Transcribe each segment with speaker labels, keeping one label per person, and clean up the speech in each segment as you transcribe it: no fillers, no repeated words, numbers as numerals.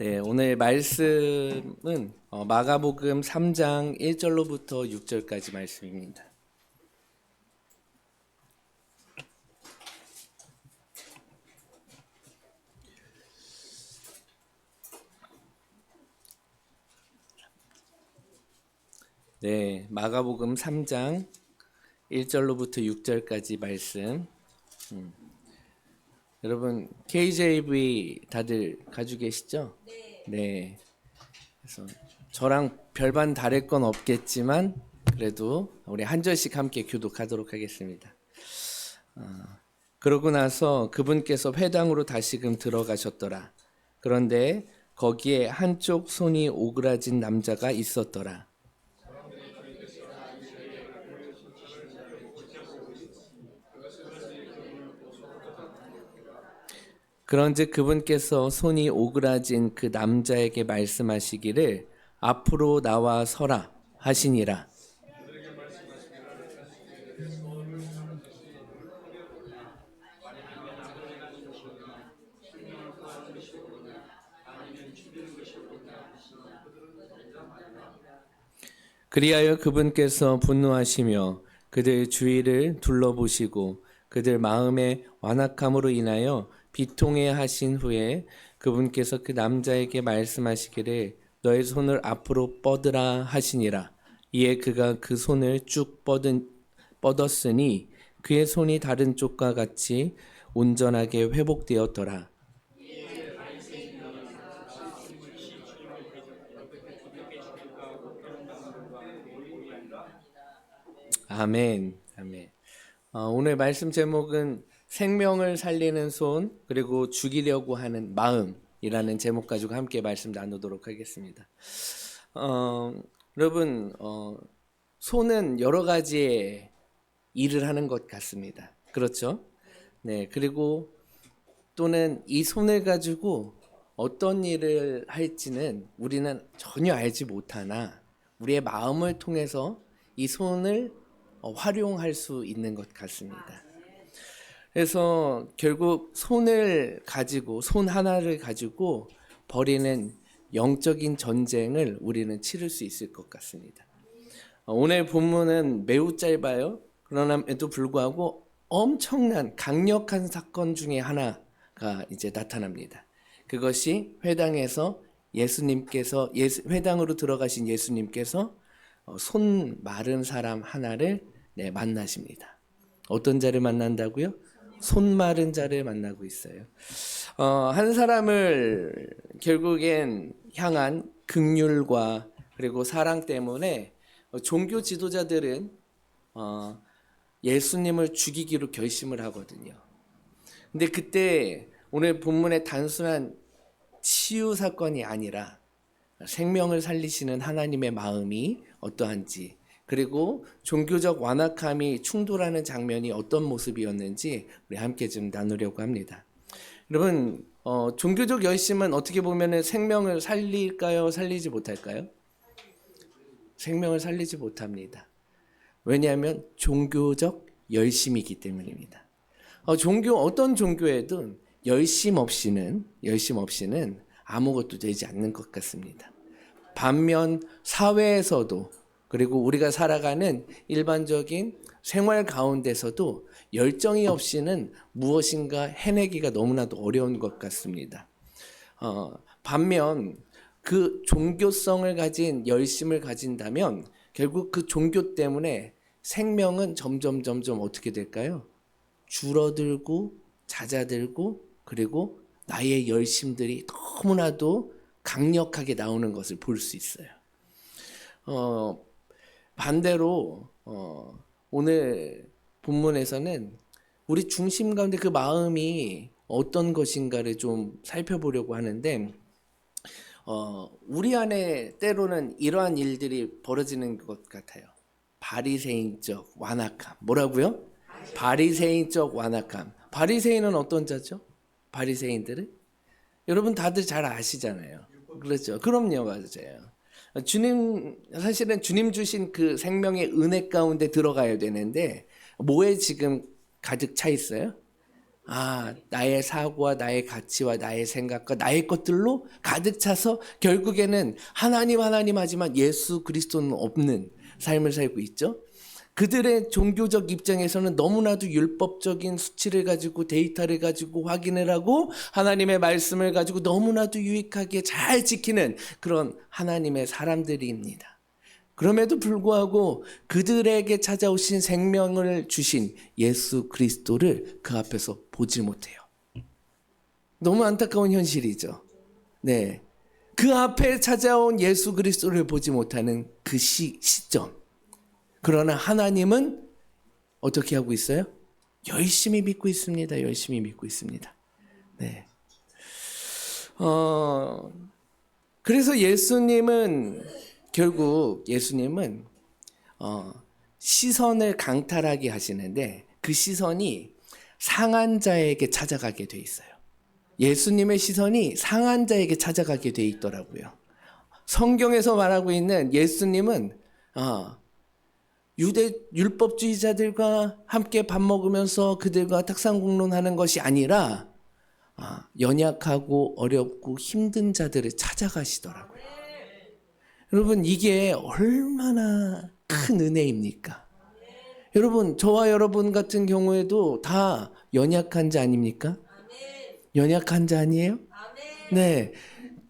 Speaker 1: 네, 오늘 말씀은 마가복음 3장 1절로부터 6절까지 말씀입니다. 네, 마가복음 3장 1절로부터 6절까지 말씀. 여러분 KJV 다들 가지고 계시죠? 네. 그래서 저랑 별반 다를 건 없겠지만 그래도 우리 한 절씩 함께 교독하도록 하겠습니다. 그러고 나서 그분께서 회당으로 다시금 들어가셨더라. 그런데 거기에 한쪽 손이 오그라진 남자가 있었더라. 그런즉 그분께서 손이 오그라진 그 남자에게 말씀하시기를 앞으로 나와 서라 하시니라. 그리하여 그분께서 분노하시며 그들 주위를 둘러보시고 그들 마음의 완악함으로 인하여 비통해 하신 후에 그분께서 그 남자에게 말씀하시기를 너의 손을 앞으로 뻗으라 하시니라. 이에 그가 그 손을 쭉 뻗었으니 그의 손이 다른 쪽과 같이 온전하게 회복되었더라. 아멘. 아멘. 오늘 말씀 제목은 생명을 살리는 손 그리고 죽이려고 하는 마음이라는 제목 가지고 함께 말씀 나누도록 하겠습니다. 여러분 손은 여러 가지의 일을 하는 것 같습니다. 그렇죠? 네. 그리고 또는 이 손을 가지고 어떤 일을 할지는 우리는 전혀 알지 못하나 우리의 마음을 통해서 이 손을 활용할 수 있는 것 같습니다. 그래서 결국 손을 가지고 손 하나를 가지고 벌이는 영적인 전쟁을 우리는 치를 수 있을 것 같습니다. 오늘 본문은 매우 짧아요. 그럼에도 불구하고 엄청난 강력한 사건 중에 하나가 이제 나타납니다. 그것이 회당에서 회당으로 들어가신 예수님께서 손 마른 사람 하나를 만나십니다. 어떤 자를 만난다고요? 손 마른 자를 만나고 있어요. 한 사람을 결국엔 향한 긍휼과 그리고 사랑 때문에 종교 지도자들은 예수님을 죽이기로 결심을 하거든요. 근데 그때 오늘 본문의 단순한 치유 사건이 아니라 생명을 살리시는 하나님의 마음이 어떠한지 그리고 종교적 완악함이 충돌하는 장면이 어떤 모습이었는지 우리 함께 좀 나누려고 합니다. 여러분 종교적 열심은 어떻게 보면 생명을 살릴까요? 살리지 못할까요? 생명을 살리지 못합니다. 왜냐하면 종교적 열심이기 때문입니다. 어떤 종교에도 열심 없이는 아무것도 되지 않는 것 같습니다. 반면 사회에서도 그리고 우리가 살아가는 일반적인 생활 가운데서도 열정이 없이는 무엇인가 해내기가 너무나도 어려운 것 같습니다. 반면 그 종교성을 가진 열심을 가진다면 결국 그 종교 때문에 생명은 점점 어떻게 될까요? 줄어들고 잦아들고 그리고 나의 열심들이 너무나도 강력하게 나오는 것을 볼 수 있어요. 반대로 오늘 본문에서는 우리 중심 가운데 그 마음이 어떤 것인가를 좀 살펴보려고 하는데 우리 안에 때로는 이러한 일들이 벌어지는 것 같아요. 바리새인적 완악함. 뭐라고요? 바리새인적 완악함. 바리새인은 어떤 자죠? 바리새인들은? 여러분 다들 잘 아시잖아요. 그렇죠. 그럼요. 맞아요. 사실은 주님 주신 그 생명의 은혜 가운데 들어가야 되는데 뭐에 지금 가득 차 있어요? 나의 사고와 나의 가치와 나의 생각과 나의 것들로 가득 차서 결국에는 하나님 하지만 예수 그리스도는 없는 삶을 살고 있죠. 그들의 종교적 입장에서는 너무나도 율법적인 수치를 가지고 데이터를 가지고 확인을 하고 하나님의 말씀을 가지고 너무나도 유익하게 잘 지키는 그런 하나님의 사람들입니다. 그럼에도 불구하고 그들에게 찾아오신 생명을 주신 예수 그리스도를 그 앞에서 보지 못해요. 너무 안타까운 현실이죠. 네. 그 앞에 찾아온 예수 그리스도를 보지 못하는 그 시점. 그러나 하나님은 어떻게 하고 있어요? 열심히 믿고 있습니다. 열심히 믿고 있습니다. 네. 그래서 결국 예수님은 시선을 강탈하게 하시는데 그 시선이 상한 자에게 찾아가게 돼 있어요. 예수님의 시선이 상한 자에게 찾아가게 돼 있더라고요. 성경에서 말하고 있는 예수님은 유대 율법주의자들과 함께 밥 먹으면서 그들과 탁상공론하는 것이 아니라 연약하고 어렵고 힘든 자들을 찾아가시더라고요. 여러분, 이게 얼마나 큰 은혜입니까? 여러분, 저와 여러분 같은 경우에도 다 연약한 자 아닙니까? 연약한 자 아니에요? 네.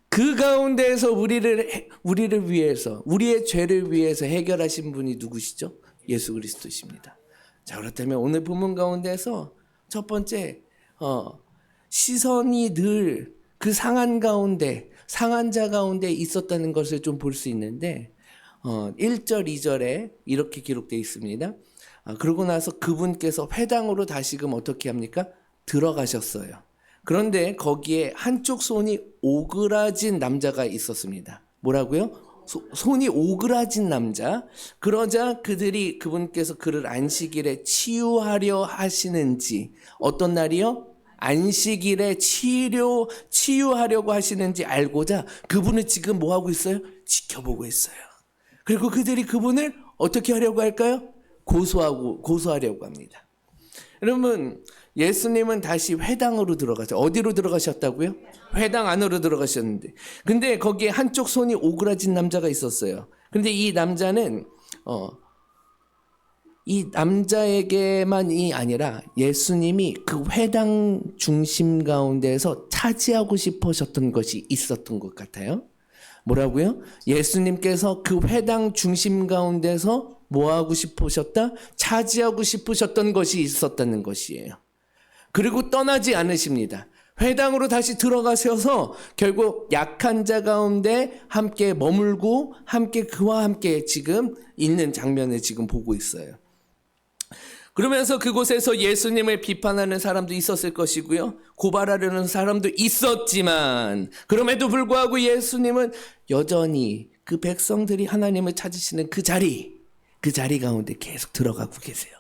Speaker 1: 그 가운데에서 우리를 위해서, 우리의 죄를 위해서 해결하신 분이 누구시죠? 예수 그리스도십니다. 자, 그렇다면 오늘 본문 가운데서 첫 번째, 시선이 늘 그 상한 자 가운데 있었다는 것을 좀 볼 수 있는데, 1절, 2절에 이렇게 기록되어 있습니다. 그러고 나서 그분께서 회당으로 다시금 어떻게 합니까? 들어가셨어요. 그런데 거기에 한쪽 손이 오그라진 남자가 있었습니다. 뭐라고요? 손이 오그라진 남자. 그러자 그분께서 그를 안식일에 치유하려 하시는지, 어떤 날이요? 안식일에 치유하려고 하시는지 알고자 그분을 지금 뭐 하고 있어요? 지켜보고 있어요. 그리고 그들이 그분을 어떻게 하려고 할까요? 고소하려고 합니다. 여러분, 예수님은 다시 회당으로 들어가죠. 어디로 들어가셨다고요? 회당 안으로 들어가셨는데. 근데 거기에 한쪽 손이 오그라진 남자가 있었어요. 근데 이 남자는, 이 남자에게만이 아니라 예수님이 그 회당 중심 가운데에서 차지하고 싶으셨던 것이 있었던 것 같아요. 뭐라고요? 예수님께서 그 회당 중심 가운데서 뭐 하고 싶으셨다? 차지하고 싶으셨던 것이 있었다는 것이에요. 그리고 떠나지 않으십니다. 회당으로 다시 들어가셔서 결국 약한 자 가운데 함께 머물고 그와 함께 지금 있는 장면을 지금 보고 있어요. 그러면서 그곳에서 예수님을 비판하는 사람도 있었을 것이고요. 고발하려는 사람도 있었지만 그럼에도 불구하고 예수님은 여전히 그 백성들이 하나님을 찾으시는 그 자리 가운데 계속 들어가고 계세요.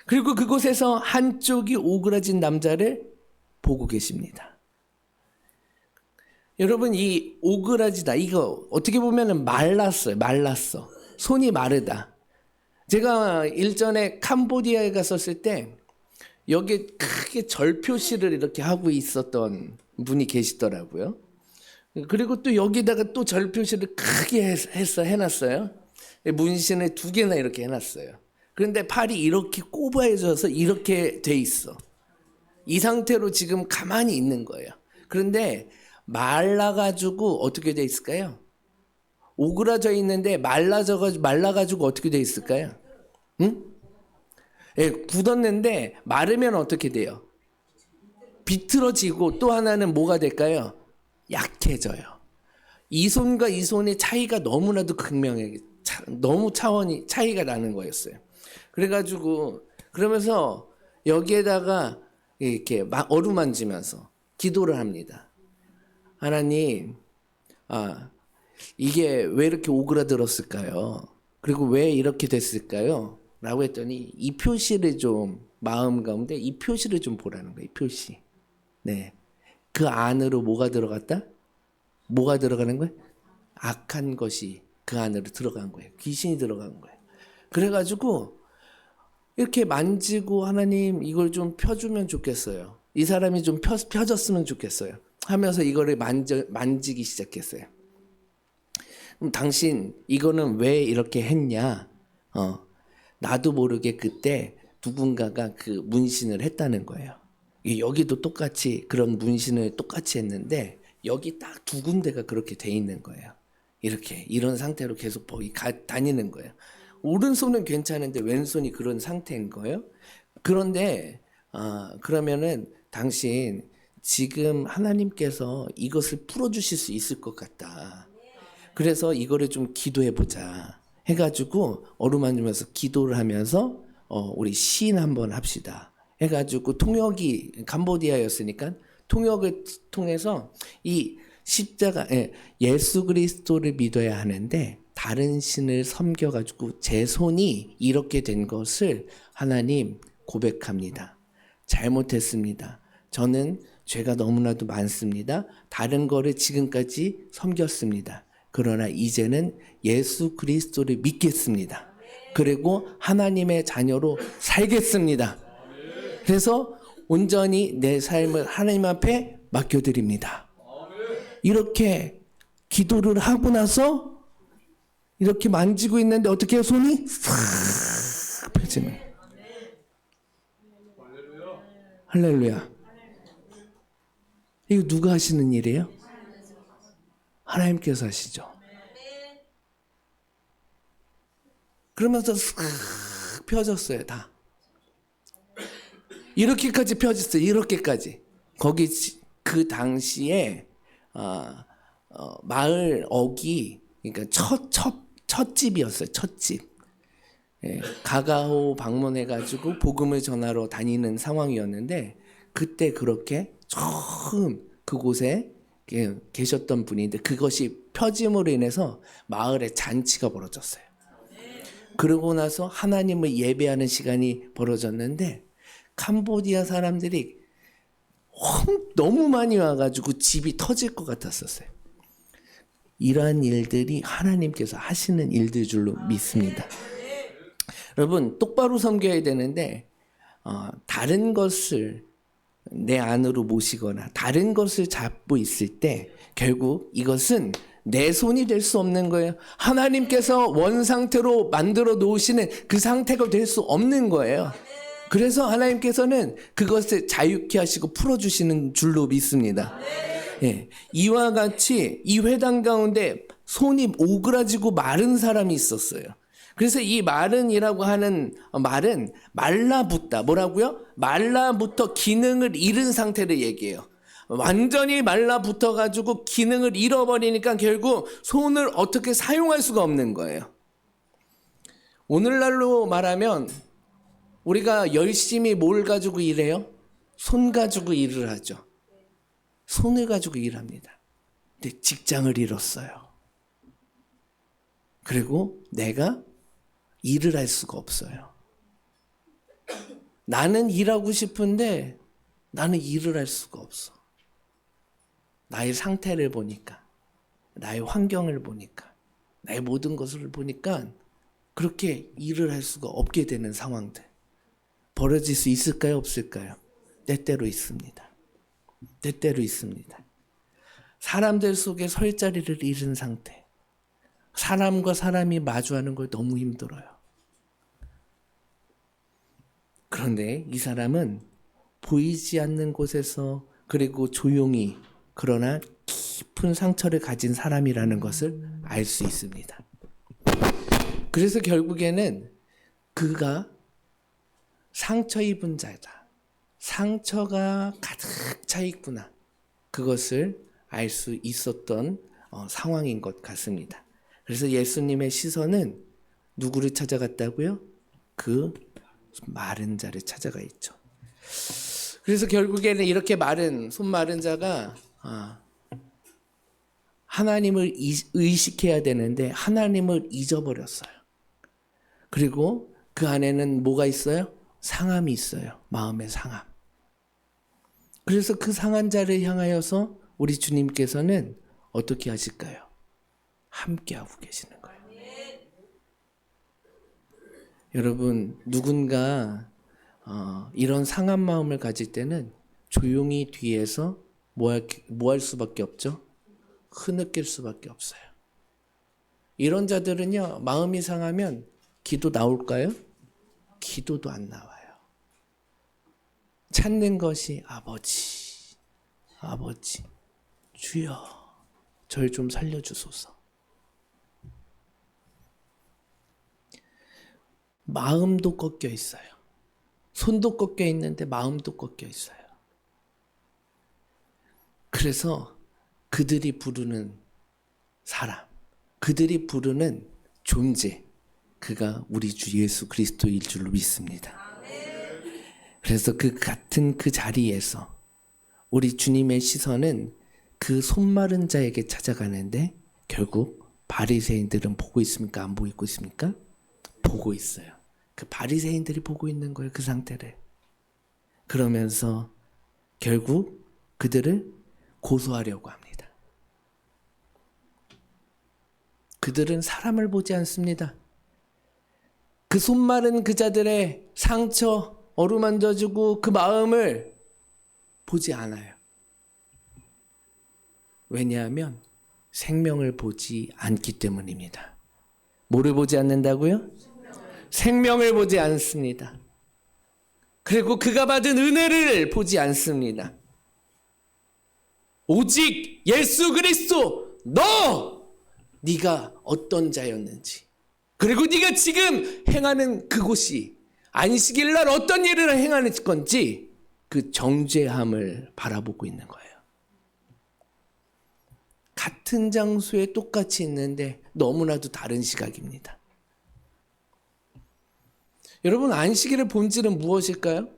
Speaker 1: 그리고 그곳에서 한쪽이 오그라진 남자를 보고 계십니다. 여러분, 이 오그라지다, 이거 어떻게 보면 말랐어. 손이 마르다. 제가 일전에 캄보디아에 갔었을 때 여기에 크게 절 표시를 이렇게 하고 있었던 분이 계시더라고요. 그리고 또 여기다가 또 절 표시를 크게 해놨어요. 문신을 2개나 이렇게 해놨어요. 그런데 팔이 이렇게 꼬부해져서 이렇게 돼 있어. 이 상태로 지금 가만히 있는 거예요. 그런데 말라가지고 어떻게 돼 있을까요? 오그라져 있는데 말라가지고 어떻게 돼 있을까요? 응? 예, 굳었는데 마르면 어떻게 돼요? 비틀어지고 또 하나는 뭐가 될까요? 약해져요. 이 손과 이 손의 차이가 너무나도 극명하게 너무 차원이 차이가 나는 거였어요. 그래가지고 그러면서 여기에다가 이렇게 어루만지면서 기도를 합니다. 하나님, 이게 왜 이렇게 오그라들었을까요? 그리고 왜 이렇게 됐을까요? 라고 했더니 이 표시를 좀 마음 가운데 이 표시를 좀 보라는 거예요. 이 표시. 네. 그 안으로 뭐가 들어갔다? 뭐가 들어가는 거예요? 악한 것이 그 안으로 들어간 거예요. 귀신이 들어간 거예요. 그래가지고 이렇게 만지고 하나님 이걸 좀 펴주면 좋겠어요. 이 사람이 좀 펴졌으면 좋겠어요. 하면서 이거를 만지기 시작했어요. 그럼 당신 이거는 왜 이렇게 했냐? 나도 모르게 그때 누군가가 그 문신을 했다는 거예요. 여기도 똑같이 그런 문신을 똑같이 했는데 여기 딱 두 군데가 그렇게 돼 있는 거예요. 이렇게 이런 상태로 계속 다니는 거예요. 오른손은 괜찮은데 왼손이 그런 상태인 거예요. 그런데 그러면은 당신 지금 하나님께서 이것을 풀어주실 수 있을 것 같다. 그래서 이거를 좀 기도해보자 해가지고 어루만지면서 기도를 하면서 우리 시인 한번 합시다 해가지고 통역이 캄보디아였으니까 통역을 통해서 이 십자가 예수 그리스도를 믿어야 하는데 다른 신을 섬겨가지고 제 손이 이렇게 된 것을 하나님 고백합니다. 잘못했습니다. 저는 죄가 너무나도 많습니다. 다른 거를 지금까지 섬겼습니다. 그러나 이제는 예수 그리스도를 믿겠습니다. 그리고 하나님의 자녀로 살겠습니다. 그래서 온전히 내 삶을 하나님 앞에 맡겨드립니다. 이렇게 기도를 하고 나서 이렇게 만지고 있는데 어떻게 해요? 손이 싹 펴지는. 할렐루야. 이거 누가 하시는 일이에요? 하나님께서 하시죠. 그러면서 싹 펴졌어요. 다. 이렇게까지 펴졌어요. 이렇게까지. 거기 그 당시에 마을 어기 그러니까 첫 집이었어요. 첫 집. 예, 가가호 방문해가지고 복음을 전하러 다니는 상황이었는데 그때 그렇게 처음 그곳에 계셨던 분인데 그것이 펴짐으로 인해서 마을에 잔치가 벌어졌어요. 그러고 나서 하나님을 예배하는 시간이 벌어졌는데 캄보디아 사람들이 너무 많이 와가지고 집이 터질 것 같았었어요. 이러한 일들이 하나님께서 하시는 일들 줄로 믿습니다. 여러분 똑바로 섬겨야 되는데 다른 것을 내 안으로 모시거나 다른 것을 잡고 있을 때 결국 이것은 내 손이 될 수 없는 거예요. 하나님께서 원상태로 만들어 놓으시는 그 상태가 될 수 없는 거예요. 그래서 하나님께서는 그것을 자유케 하시고 풀어주시는 줄로 믿습니다. 예, 이와 같이 이 회당 가운데 손이 오그라지고 마른 사람이 있었어요. 그래서 이 마른이라고 하는 말은 말라붙다. 뭐라고요? 말라붙어 기능을 잃은 상태를 얘기해요. 완전히 말라붙어가지고 기능을 잃어버리니까 결국 손을 어떻게 사용할 수가 없는 거예요. 오늘날로 말하면 우리가 열심히 뭘 가지고 일해요? 손 가지고 일을 하죠. 손을 가지고 일합니다. 근데 직장을 잃었어요. 그리고 내가 일을 할 수가 없어요. 나는 일하고 싶은데 나는 일을 할 수가 없어. 나의 상태를 보니까, 나의 환경을 보니까, 나의 모든 것을 보니까 그렇게 일을 할 수가 없게 되는 상황들. 벌어질 수 있을까요? 없을까요? 때때로 있습니다. 때때로 있습니다. 사람들 속에 설 자리를 잃은 상태. 사람과 사람이 마주하는 걸 너무 힘들어요. 그런데 이 사람은 보이지 않는 곳에서 그리고 조용히 그러나 깊은 상처를 가진 사람이라는 것을 알 수 있습니다. 그래서 결국에는 그가 상처 입은 자다. 상처가 가득 차 있구나. 그것을 알 수 있었던 상황인 것 같습니다. 그래서 예수님의 시선은 누구를 찾아갔다고요? 그 마른 자를 찾아가 있죠. 그래서 결국에는 이렇게 손 마른 자가 하나님을 의식해야 되는데 하나님을 잊어버렸어요. 그리고 그 안에는 뭐가 있어요? 상함이 있어요. 마음의 상함. 그래서 그 상한 자를 향하여서 우리 주님께서는 어떻게 하실까요? 함께하고 계시는 거예요. 여러분, 누군가 이런 상한 마음을 가질 때는 조용히 뒤에서 뭐 할 수밖에 없죠? 흐느낄 수밖에 없어요. 이런 자들은요, 마음이 상하면 기도 나올까요? 기도도 안 나와요. 찾는 것이 아버지, 아버지, 주여, 절 좀 살려주소서. 마음도 꺾여 있어요. 손도 꺾여 있는데 마음도 꺾여 있어요. 그래서 그들이 부르는 사람, 그들이 부르는 존재, 그가 우리 주 예수 그리스도일 줄로 믿습니다. 그래서 그 같은 그 자리에서 우리 주님의 시선은 그 손마른 자에게 찾아가는데 결국 바리새인들은 보고 있습니까? 안 보고 있습니까? 보고 있어요. 그 바리새인들이 보고 있는 거예요. 그 상태를. 그러면서 결국 그들을 고소하려고 합니다. 그들은 사람을 보지 않습니다. 그 손마른 그 자들의 상처 어루만져주고 그 마음을 보지 않아요. 왜냐하면 생명을 보지 않기 때문입니다. 뭐를 보지 않는다고요? 생명을 보지 않습니다. 그리고 그가 받은 은혜를 보지 않습니다. 오직 예수 그리스도 네가 어떤 자였는지, 그리고 네가 지금 행하는 그곳이 안식일 날 어떤 일을 행하는 건지 그 정죄함을 바라보고 있는 거예요. 같은 장소에 똑같이 있는데 너무나도 다른 시각입니다. 여러분, 안식일의 본질은 무엇일까요?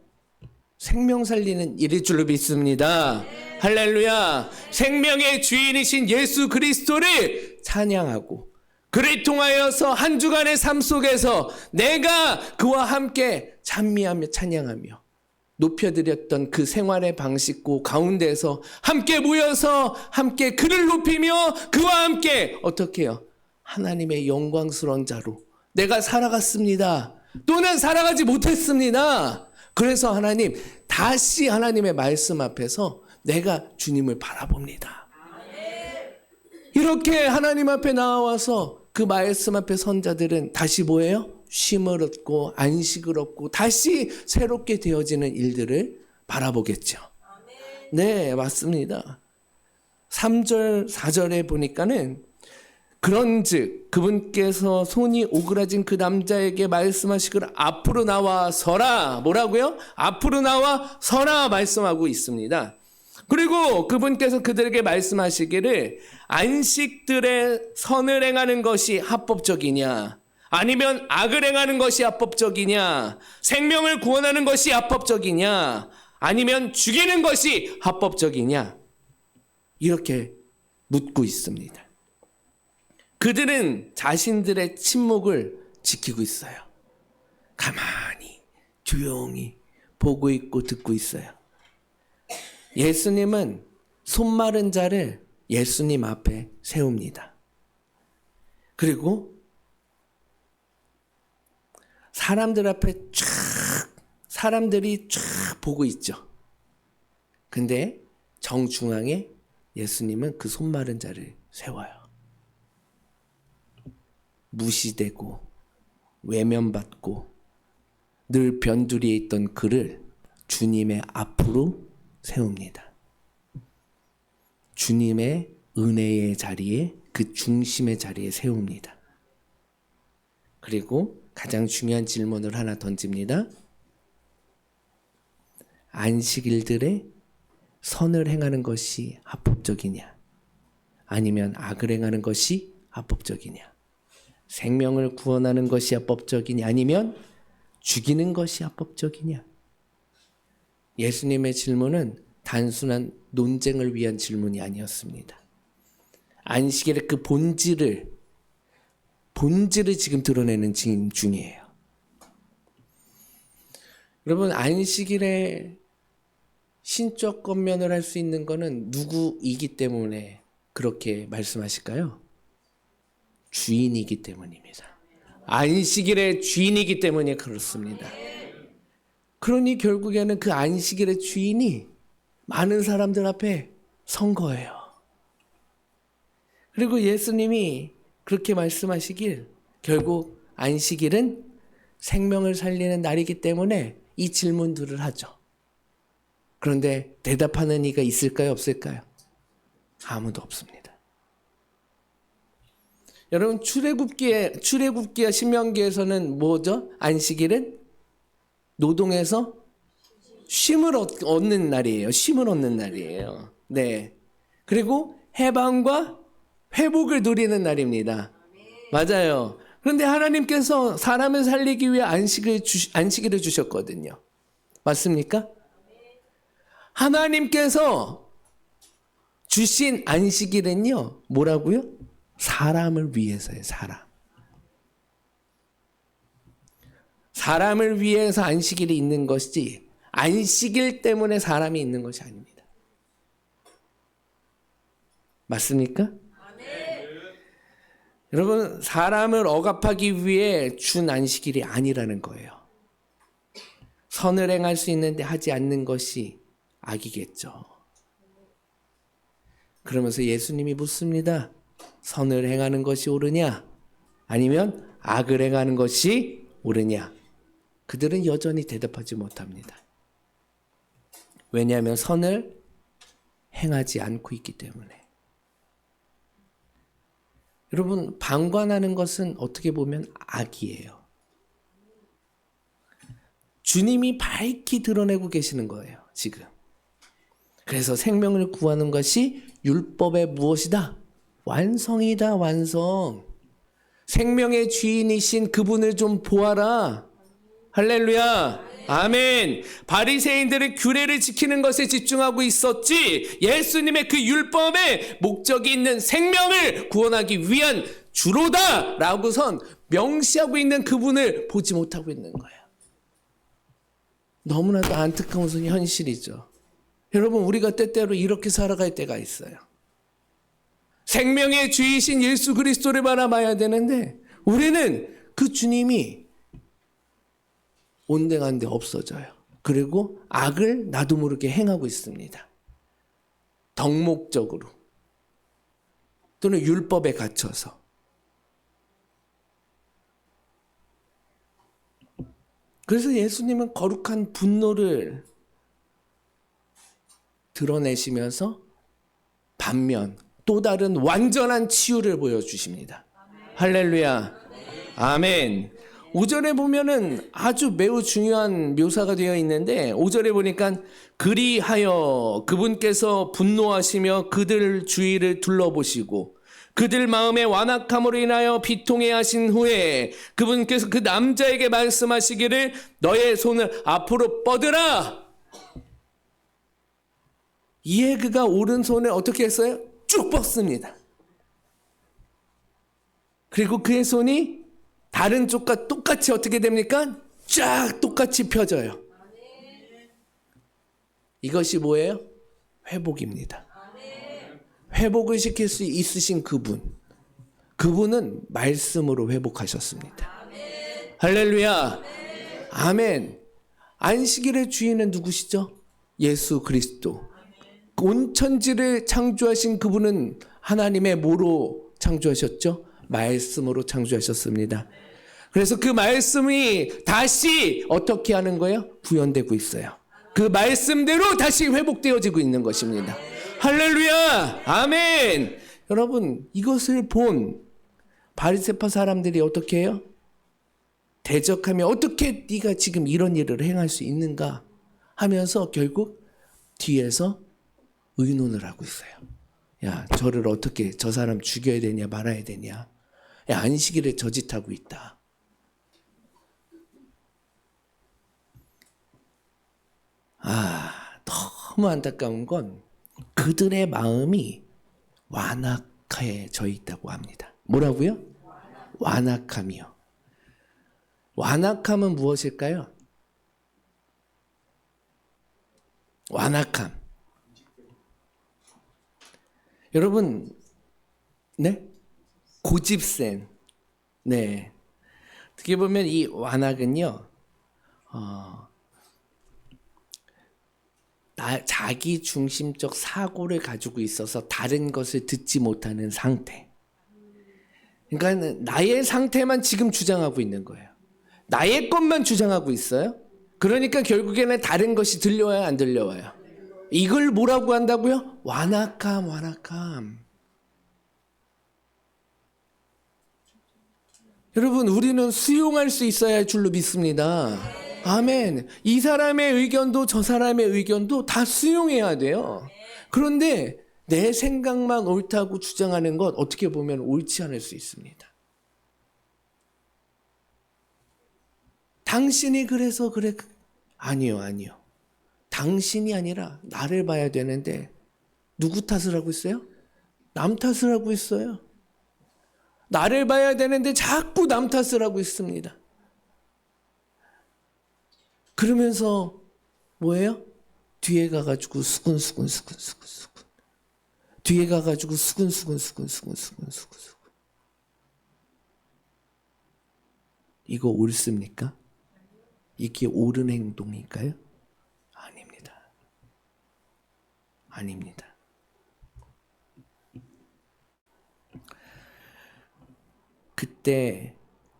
Speaker 1: 생명 살리는 일일 줄로 믿습니다. 할렐루야. 생명의 주인이신 예수 그리스도를 찬양하고 그를 통하여서 한 주간의 삶 속에서 내가 그와 함께 찬미하며 찬양하며 높여드렸던 그 생활의 방식고 가운데서 함께 모여서 함께 그를 높이며 그와 함께 어떻게 해요? 하나님의 영광스러운 자로 내가 살아갔습니다. 또는 살아가지 못했습니다. 그래서 하나님, 다시 하나님의 말씀 앞에서 내가 주님을 바라봅니다. 이렇게 하나님 앞에 나와서 그 말씀 앞에 선 자들은 다시 뭐예요? 쉼을 얻고 안식을 얻고 다시 새롭게 되어지는 일들을 바라보겠죠. 네, 맞습니다. 3절, 4절에 보니까는 그런즉 그분께서 손이 오그라진 그 남자에게 말씀하시기를 앞으로 나와 서라. 뭐라고요? 앞으로 나와 서라 말씀하고 있습니다. 그리고 그분께서 그들에게 말씀하시기를 안식들의 선을 행하는 것이 합법적이냐, 아니면 악을 행하는 것이 합법적이냐, 생명을 구원하는 것이 합법적이냐, 아니면 죽이는 것이 합법적이냐, 이렇게 묻고 있습니다. 그들은 자신들의 침묵을 지키고 있어요. 가만히 조용히 보고 있고 듣고 있어요. 예수님은 손마른 자를 예수님 앞에 세웁니다. 그리고 사람들 앞에 사람들이 쫙 보고 있죠. 근데 정중앙에 예수님은 그 손마른 자를 세워요. 무시되고 외면받고 늘 변두리에 있던 그를 주님의 앞으로 세웁니다. 주님의 은혜의 자리에, 그 중심의 자리에 세웁니다. 그리고 가장 중요한 질문을 하나 던집니다. 안식일들의 선을 행하는 것이 합법적이냐, 아니면 악을 행하는 것이 합법적이냐, 생명을 구원하는 것이 합법적이냐, 아니면 죽이는 것이 합법적이냐. 예수님의 질문은 단순한 논쟁을 위한 질문이 아니었습니다. 안식일의 그 본질을 지금 드러내는 질문 중이에요. 여러분, 안식일에 신적 권면을 할 수 있는 것은 누구이기 때문에 그렇게 말씀하실까요? 주인이기 때문입니다. 안식일의 주인이기 때문에 그렇습니다. 그러니 결국에는 그 안식일의 주인이 많은 사람들 앞에 선 거예요. 그리고 예수님이 그렇게 말씀하시길 결국 안식일은 생명을 살리는 날이기 때문에 이 질문들을 하죠. 그런데 대답하는 이가 있을까요? 없을까요? 아무도 없습니다. 여러분 출애굽기와 신명기에서는 뭐죠? 안식일은 노동에서 쉼을 얻는 날이에요. 쉼을 얻는 날이에요. 네. 그리고 해방과 회복을 누리는 날입니다. 맞아요. 그런데 하나님께서 사람을 살리기 위해 안식일을 주셨거든요. 맞습니까? 하나님께서 주신 안식일은요, 뭐라고요? 사람을 위해서예요, 사람. 사람을 위해서 안식일이 있는 것이지, 안식일 때문에 사람이 있는 것이 아닙니다. 맞습니까? 여러분, 사람을 억압하기 위해 준 안식일이 아니라는 거예요. 선을 행할 수 있는데 하지 않는 것이 악이겠죠. 그러면서 예수님이 묻습니다. 선을 행하는 것이 옳으냐? 아니면 악을 행하는 것이 옳으냐? 그들은 여전히 대답하지 못합니다. 왜냐하면 선을 행하지 않고 있기 때문에. 여러분, 방관하는 것은 어떻게 보면 악이에요. 주님이 밝히 드러내고 계시는 거예요, 지금. 그래서 생명을 구하는 것이 율법의 무엇이다? 완성이다, 완성. 생명의 주인이신 그분을 좀 보아라. 할렐루야. 아멘. 바리새인들은 규례를 지키는 것에 집중하고 있었지, 예수님의 그 율법에 목적이 있는 생명을 구원하기 위한 주로다 라고선 명시하고 있는 그분을 보지 못하고 있는 거예요. 너무나도 안타까운 현실이죠. 여러분, 우리가 때때로 이렇게 살아갈 때가 있어요. 생명의 주이신 예수 그리스도를 바라봐야 되는데 우리는 그 주님이 온데간데 없어져요. 그리고 악을 나도 모르게 행하고 있습니다. 덕목적으로 또는 율법에 갇혀서. 그래서 예수님은 거룩한 분노를 드러내시면서 반면 또 다른 완전한 치유를 보여주십니다. 할렐루야. 아멘. 5절에 보면은 아주 매우 중요한 묘사가 되어 있는데 5절에 보니까 그리하여 그분께서 분노하시며 그들 주위를 둘러보시고 그들 마음의 완악함으로 인하여 비통해 하신 후에 그분께서 그 남자에게 말씀하시기를 너의 손을 앞으로 뻗으라. 이에 그가 오른손을 어떻게 했어요? 쭉 뻗습니다. 그리고 그의 손이 다른 쪽과 똑같이 어떻게 됩니까? 쫙 똑같이 펴져요. 이것이 뭐예요? 회복입니다. 회복을 시킬 수 있으신 그분은 말씀으로 회복하셨습니다. 할렐루야. 아멘. 안식일의 주인은 누구시죠? 예수 그리스도. 온 천지를 창조하신 그분은 하나님의 뭐로 창조하셨죠? 말씀으로 창조하셨습니다. 그래서 그 말씀이 다시 어떻게 하는 거예요? 구현되고 있어요. 그 말씀대로 다시 회복되어지고 있는 것입니다. 할렐루야. 아멘. 여러분, 이것을 본 바리새파 사람들이 어떻게 해요? 대적하며 어떻게 네가 지금 이런 일을 행할 수 있는가 하면서 결국 뒤에서 의논을 하고 있어요. 야, 저를 어떻게 저 사람 죽여야 되냐 말아야 되냐. 야, 안식일에 저짓하고 있다. 너무 안타까운 건 그들의 마음이 완악해져 있다고 합니다. 뭐라고요? 완악함이요. 완악함은 무엇일까요? 완악함. 여러분, 네? 고집센. 네. 어떻게 보면 이 완악은요, 자기 중심적 사고를 가지고 있어서 다른 것을 듣지 못하는 상태. 그러니까 나의 상태만 지금 주장하고 있는 거예요. 나의 것만 주장하고 있어요. 그러니까 결국에는 다른 것이 들려와요, 안 들려와요? 이걸 뭐라고 한다고요? 완악함, 완악함. 여러분, 우리는 수용할 수 있어야 할 줄로 믿습니다. 아멘. 이 사람의 의견도 저 사람의 의견도 다 수용해야 돼요. 그런데 내 생각만 옳다고 주장하는 것 어떻게 보면 옳지 않을 수 있습니다. 당신이 그래서 그래. 아니요, 아니요. 당신이 아니라 나를 봐야 되는데 누구 탓을 하고 있어요? 남 탓을 하고 있어요. 나를 봐야 되는데 자꾸 남 탓을 하고 있습니다. 그러면서 뭐예요? 뒤에 가가지고 수근수근. 뒤에 가가지고 수근수근. 이거 옳습니까? 이게 옳은 행동일까요? 아닙니다. 아닙니다. 그때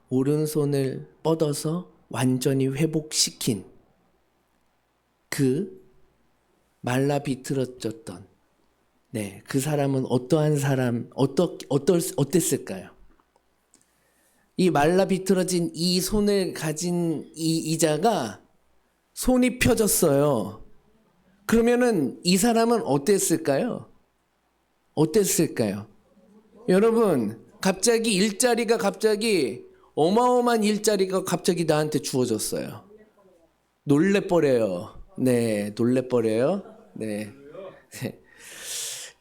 Speaker 1: 오른손을 뻗어서 완전히 회복시킨 그 말라 비틀어졌던 그 사람은 어떠한 사람, 어땠을까요? 이 말라 비틀어진 이 손을 가진 이 이자가 손이 펴졌어요. 그러면은 이 사람은 어땠을까요? 어땠을까요? 여러분, 갑자기 일자리가 어마어마한 일자리가 갑자기 나한테 주어졌어요. 놀래버려요. 네, 놀래버려요. 네.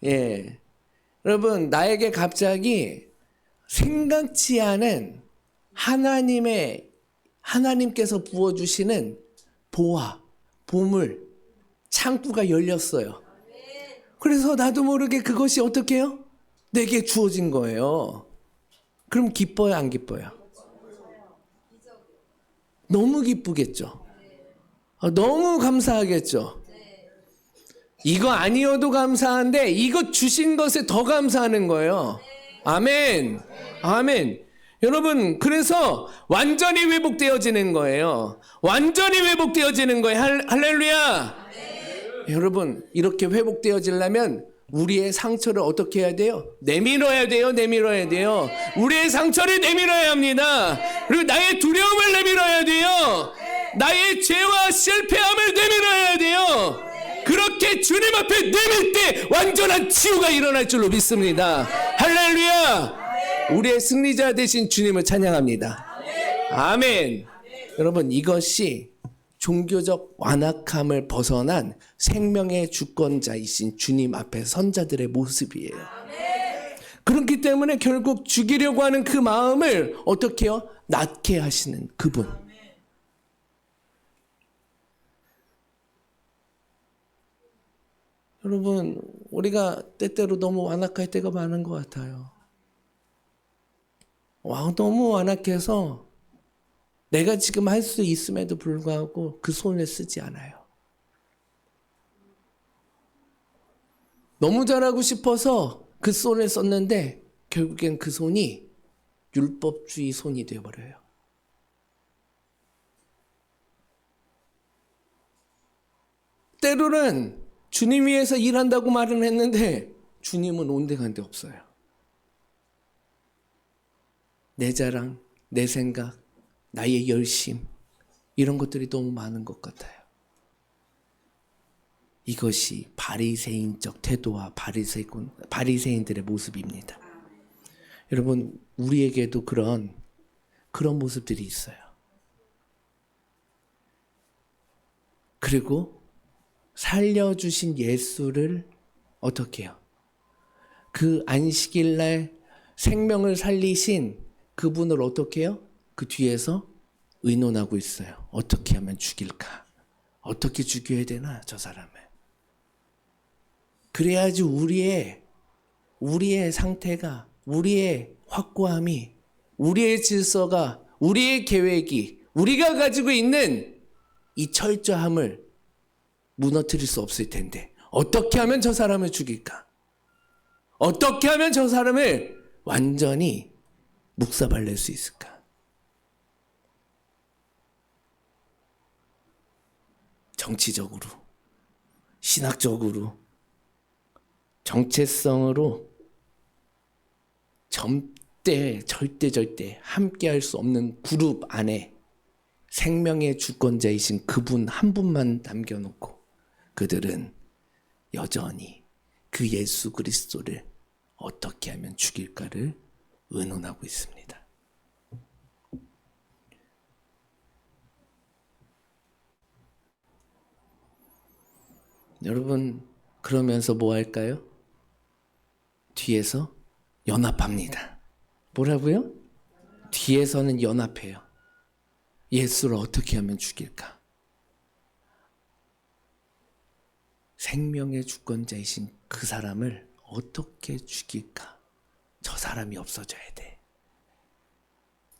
Speaker 1: 예. 여러분, 나에게 갑자기 생각지 않은 하나님께서 부어주시는 보물, 창구가 열렸어요. 그래서 나도 모르게 그것이 어떻게 해요? 내게 주어진 거예요. 그럼 기뻐요, 안 기뻐요? 너무 기쁘겠죠. 너무 감사하겠죠. 이거 아니어도 감사한데 이거 주신 것에 더 감사하는 거예요. 아멘. 아멘. 여러분, 그래서 완전히 회복되어지는 거예요. 완전히 회복되어지는 거예요. 할렐루야. 여러분, 이렇게 회복되어지려면 우리의 상처를 어떻게 해야 돼요? 내밀어야 돼요. 우리의 상처를 내밀어야 합니다. 그리고 나의 두려움을 내밀어야 돼요. 나의 죄와 실패함을 내밀어야 돼요. 그렇게 주님 앞에 내밀 때 완전한 치유가 일어날 줄로 믿습니다. 할렐루야. 우리의 승리자 되신 주님을 찬양합니다. 아멘. 여러분, 이것이 종교적 완악함을 벗어난 생명의 주권자이신 주님 앞에 선 자들의 모습이에요. 그렇기 때문에 결국 죽이려고 하는 그 마음을 어떻게 해요? 낫게 하시는 그분. 여러분, 우리가 때때로 너무 완악할 때가 많은 것 같아요. 너무 완악해서 내가 지금 할 수 있음에도 불구하고 그 손을 쓰지 않아요. 너무 잘하고 싶어서 그 손을 썼는데 결국엔 그 손이 율법주의 손이 되어버려요. 때로는 주님 위해서 일한다고 말은 했는데 주님은 온데간데 없어요. 내 자랑, 내 생각, 나의 열심, 이런 것들이 너무 많은 것 같아요. 이것이 바리새인적 태도와 바리새인들의 모습입니다. 여러분, 우리에게도 그런 모습들이 있어요. 그리고 살려주신 예수를 어떻게 해요? 그 안식일날 생명을 살리신 그분을 어떻게 해요? 그 뒤에서 의논하고 있어요. 어떻게 하면 죽일까? 어떻게 죽여야 되나, 저 사람을. 그래야지 우리의 상태가, 우리의 확고함이, 우리의 질서가, 우리의 계획이, 우리가 가지고 있는 이 철저함을 무너뜨릴 수 없을 텐데 어떻게 하면 저 사람을 죽일까? 어떻게 하면 저 사람을 완전히 묵사발낼 수 있을까? 정치적으로, 신학적으로, 정체성으로 절대 함께할 수 없는 그룹 안에 생명의 주권자이신 그분 한 분만 남겨놓고 그들은 여전히 그 예수 그리스도를 어떻게 하면 죽일까를 의논하고 있습니다. 여러분, 그러면서 뭐 할까요? 뒤에서 연합합니다. 뭐라고요? 뒤에서는 연합해요. 예수를 어떻게 하면 죽일까? 생명의 주권자이신 그 사람을 어떻게 죽일까? 저 사람이 없어져야 돼.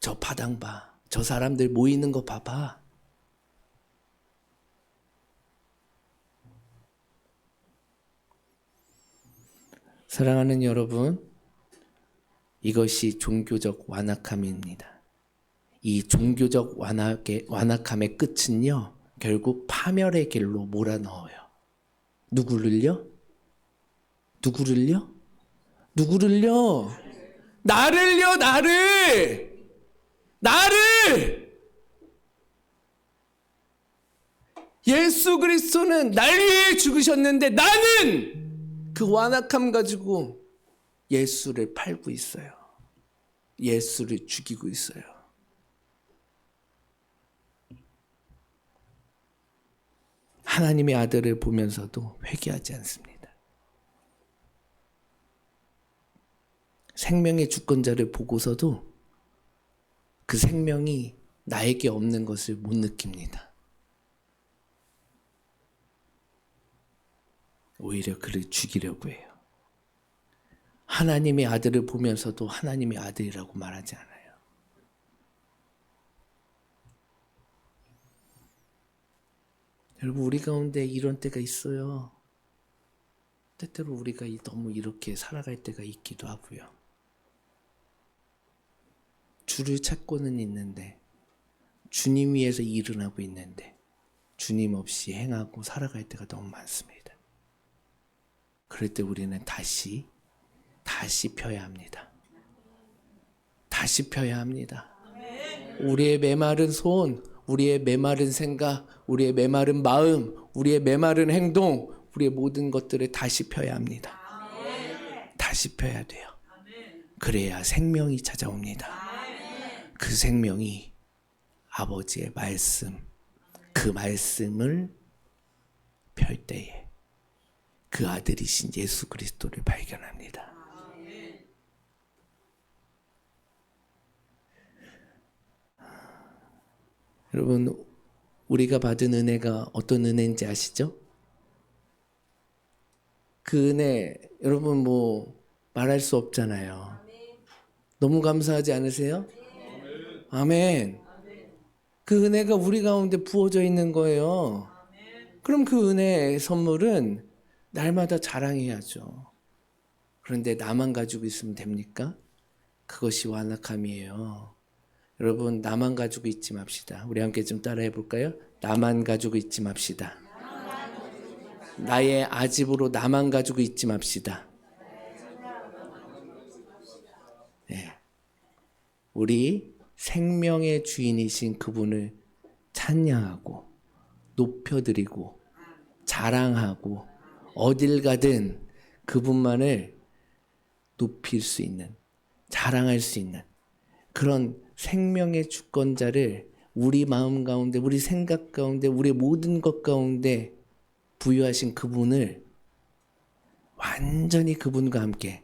Speaker 1: 저 바닥 봐. 저 사람들 모이는 거 봐봐. 사랑하는 여러분, 이것이 종교적 완악함입니다. 이 종교적 완악함의 끝은요, 결국 파멸의 길로 몰아넣어요. 누구를요? 누구를요? 누구를요? 나를요, 나를! 나를! 예수 그리스도는 날 위해 죽으셨는데 나는 그 완악함 가지고 예수를 팔고 있어요. 예수를 죽이고 있어요. 하나님의 아들을 보면서도 회개하지 않습니다. 생명의 주권자를 보고서도 그 생명이 나에게 없는 것을 못 느낍니다. 오히려 그를 죽이려고 해요. 하나님의 아들을 보면서도 하나님의 아들이라고 말하지 않아요. 여러분, 우리 가운데 이런 때가 있어요. 때때로 우리가 너무 이렇게 살아갈 때가 있기도 하고요. 주를 찾고는 있는데, 주님 위해서 일을 하고 있는데 주님 없이 행하고 살아갈 때가 너무 많습니다. 그럴 때 우리는 다시 펴야 합니다. 다시 펴야 합니다. 우리의 메마른 손, 우리의 메마른 생각, 우리의 메마른 마음, 우리의 메마른 행동, 우리의 모든 것들을 다시 펴야 합니다. 다시 펴야 돼요. 그래야 생명이 찾아옵니다. 그 생명이 아버지의 말씀, 그 말씀을 펼 때에 그 아들이신 예수 그리스도를 발견합니다. 여러분, 우리가 받은 은혜가 어떤 은혜인지 아시죠? 그 은혜, 여러분 말할 수 없잖아요. 너무 감사하지 않으세요? 아멘. 그 은혜가 우리 가운데 부어져 있는 거예요. 그럼 그 은혜의 선물은 날마다 자랑해야죠. 그런데 나만 가지고 있으면 됩니까? 그것이 완악함이에요. 여러분, 나만 가지고 있지 맙시다. 우리 함께 좀 따라해 볼까요? 나만 가지고 있지 맙시다. 나의 아집으로 나만 가지고 있지 맙시다. 네. 우리 생명의 주인이신 그분을 찬양하고 높여드리고 자랑하고 어딜 가든 그분만을 높일 수 있는, 자랑할 수 있는 그런 생명의 주권자를 우리 마음 가운데, 우리 생각 가운데, 우리 모든 것 가운데 부여하신 그분을 완전히 그분과 함께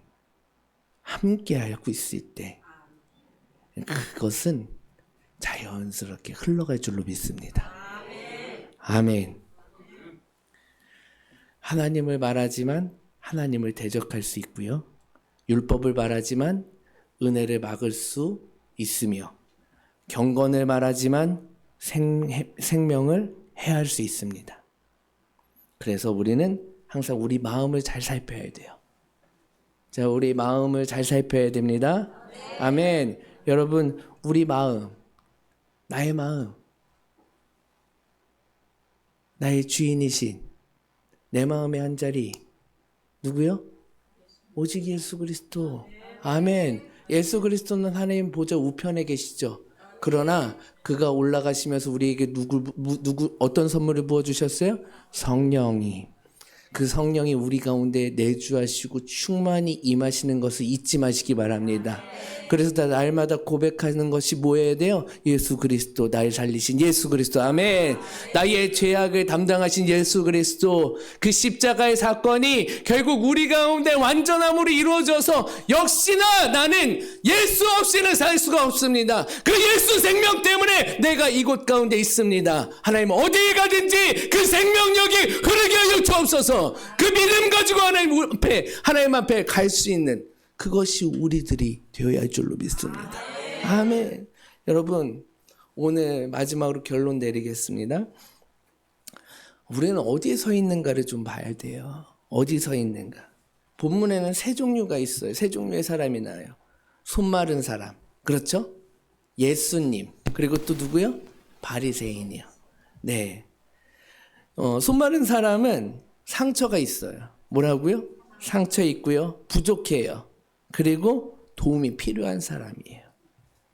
Speaker 1: 하고 있을 때 그것은 자연스럽게 흘러갈 줄로 믿습니다. 아멘. 하나님을 말하지만 하나님을 대적할 수 있고요. 율법을 말하지만 은혜를 막을 수 있으며, 경건을 말하지만 생명을 해할 수 있습니다. 그래서 우리는 항상 우리 마음을 잘 살펴야 돼요. 자, 우리 마음을 잘 살펴야 됩니다. 아멘. 여러분, 우리 마음, 나의 마음, 나의 주인이신 내 마음의 한 자리 누구요? 오직 예수 그리스도. 아멘. 예수 그리스도는 하나님 보좌 우편에 계시죠. 그러나 그가 올라가시면서 우리에게 어떤 선물을 부어주셨어요? 성령이. 그 성령이 우리 가운데 내주하시고 충만히 임하시는 것을 잊지 마시기 바랍니다. 그래서 다 날마다 고백하는 것이 뭐여야 돼요? 예수 그리스도, 날 살리신 예수 그리스도. 아멘. 나의 죄악을 담당하신 예수 그리스도. 그 십자가의 사건이 결국 우리 가운데 완전함으로 이루어져서 역시나 나는 예수 없이는 살 수가 없습니다. 그 예수 생명 때문에 내가 이곳 가운데 있습니다. 하나님 어디에 가든지 그 생명력이 흐르게 하여 주옵소서. 그 믿음 가지고 하나님 앞에 갈 수 있는 그것이 우리들이 되어야 할 줄로 믿습니다. 아멘. 여러분, 오늘 마지막으로 결론 내리겠습니다. 우리는 어디에 서 있는가를 좀 봐야 돼요. 어디 서 있는가. 본문에는 세 종류가 있어요. 세 종류의 사람이 나와요. 손 마른 사람, 그렇죠? 예수님, 그리고 또 누구요? 바리새인이요. 네. 손 마른 사람은 상처가 있어요. 뭐라고요? 상처 있고요. 부족해요. 그리고 도움이 필요한 사람이에요.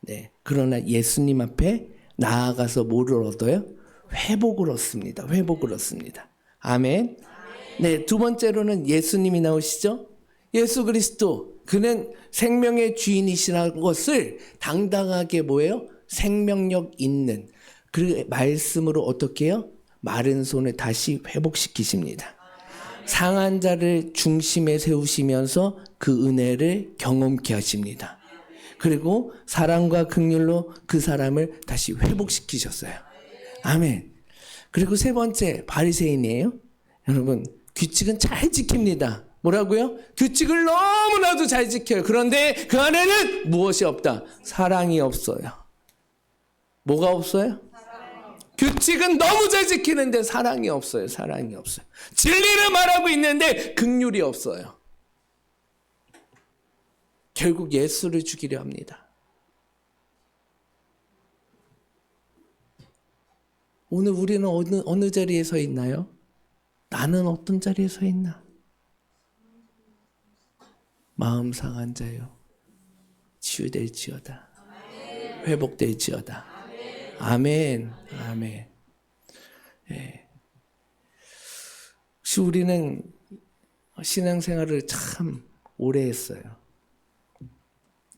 Speaker 1: 네. 그러나 예수님 앞에 나아가서 뭐를 얻어요? 회복을 얻습니다. 회복을 얻습니다. 아멘. 네. 두 번째로는 예수님이 나오시죠? 예수 그리스도. 그는 생명의 주인이시라는 것을 당당하게 뭐예요? 생명력 있는 그 말씀으로 어떻게 해요? 마른 손을 다시 회복시키십니다. 상한 자를 중심에 세우시면서 그 은혜를 경험케 하십니다. 그리고 사랑과 긍휼로 그 사람을 다시 회복시키셨어요. 아멘. 그리고 세 번째 바리새인이에요. 여러분, 규칙은 잘 지킵니다. 뭐라고요? 규칙을 너무나도 잘 지켜요. 그런데 그 안에는 무엇이 없다? 사랑이 없어요. 뭐가 없어요? 규칙은 너무 잘 지키는데 사랑이 없어요. 사랑이 없어요. 진리를 말하고 있는데 긍휼이 없어요. 결국 예수를 죽이려 합니다. 오늘 우리는 어느 자리에 서 있나요? 나는 어떤 자리에 서 있나? 마음 상한 자요. 치유될지어다. 회복될지어다. 아멘. 아멘. 예. 혹시 우리는 신앙생활을 참 오래 했어요.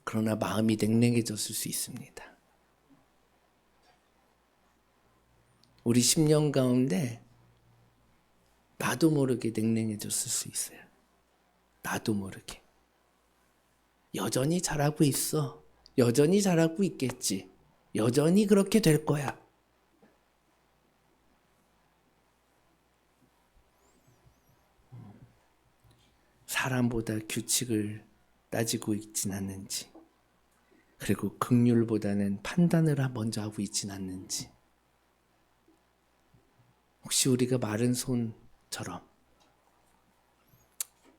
Speaker 1: 그러나 마음이 냉랭해졌을 수 있습니다. 우리 10년 가운데 나도 모르게 냉랭해졌을 수 있어요. 나도 모르게. 여전히 잘하고 있어. 여전히 잘하고 있겠지. 여전히 그렇게 될 거야. 사람보다 규칙을 따지고 있진 않는지, 그리고 긍휼보다는 판단을 먼저 하고 있진 않는지, 혹시 우리가 마른 손처럼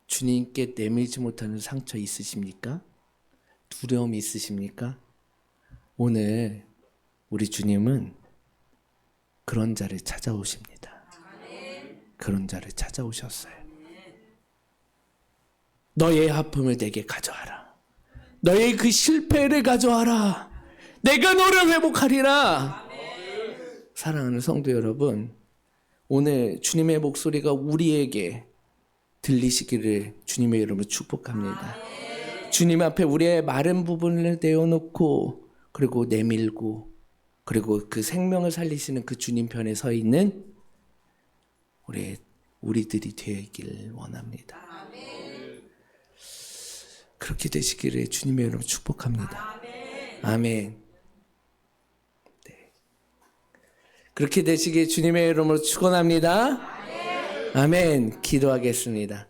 Speaker 1: 주님께 내밀지 못하는 상처 있으십니까? 두려움이 있으십니까? 오늘 우리 주님은 그런 자를 찾아오십니다. 그런 자를 찾아오셨어요. 너의 아픔을 내게 가져와라. 너의 그 실패를 가져와라. 내가 너를 회복하리라. 사랑하는 성도 여러분, 오늘 주님의 목소리가 우리에게 들리시기를 주님의 이름으로 축복합니다. 주님 앞에 우리의 마른 부분을 내어놓고, 그리고 내밀고, 그리고 그 생명을 살리시는 그 주님 편에 서 있는 우리들이 되기를 원합니다. 그렇게 되시기를 주님의 이름으로 축복합니다. 아멘. 네. 그렇게 되시길 주님의 이름으로 축원합니다. 아멘. 기도하겠습니다.